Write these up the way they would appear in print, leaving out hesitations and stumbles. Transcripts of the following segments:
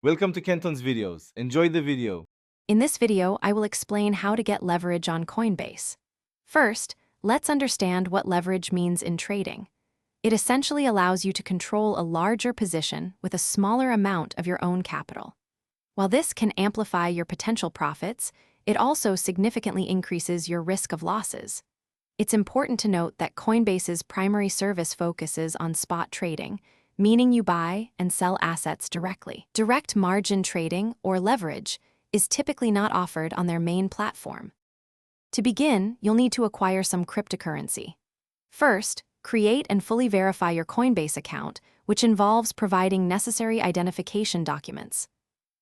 Welcome to Kenton's videos. Enjoy the video. In this video, I will explain how to get leverage on Coinbase. First, let's understand what leverage means in trading. It essentially allows you to control a larger position with a smaller amount of your own capital. While this can amplify your potential profits, it also significantly increases your risk of losses. It's important to note that Coinbase's primary service focuses on spot trading, meaning you buy and sell assets directly. Direct margin trading, or leverage, is typically not offered on their main platform. To begin, you'll need to acquire some cryptocurrency. First, create and fully verify your Coinbase account, which involves providing necessary identification documents.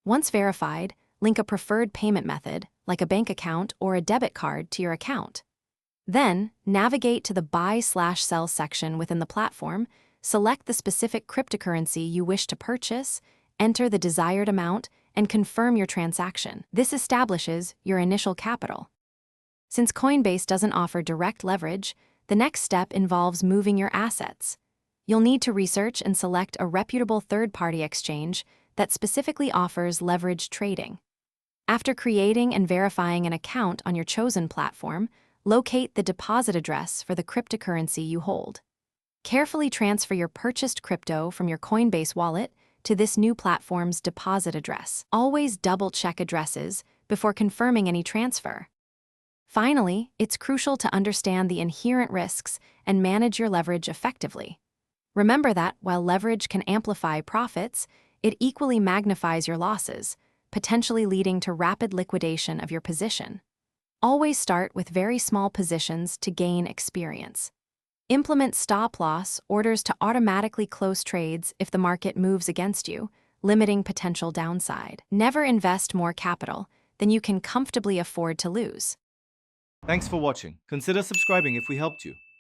Once verified, link a preferred payment method, like a bank account or a debit card, to your account. Then, navigate to the Buy/Sell section within the platform, select the specific cryptocurrency you wish to purchase, enter the desired amount, and confirm your transaction. This establishes your initial capital. Since Coinbase doesn't offer direct leverage, the next step involves moving your assets. You'll need to research and select a reputable third-party exchange that specifically offers leverage trading. After creating and verifying an account on your chosen platform, locate the deposit address for the cryptocurrency you hold. Carefully transfer your purchased crypto from your Coinbase wallet to this new platform's deposit address. Always double-check addresses before confirming any transfer. Finally, it's crucial to understand the inherent risks and manage your leverage effectively. Remember that while leverage can amplify profits, it equally magnifies your losses, potentially leading to rapid liquidation of your position. Always start with very small positions to gain experience. Implement stop-loss orders to automatically close trades if the market moves against you, limiting potential downside. Never invest more capital than you can comfortably afford to lose. Thanks for watching. Consider subscribing if we helped you.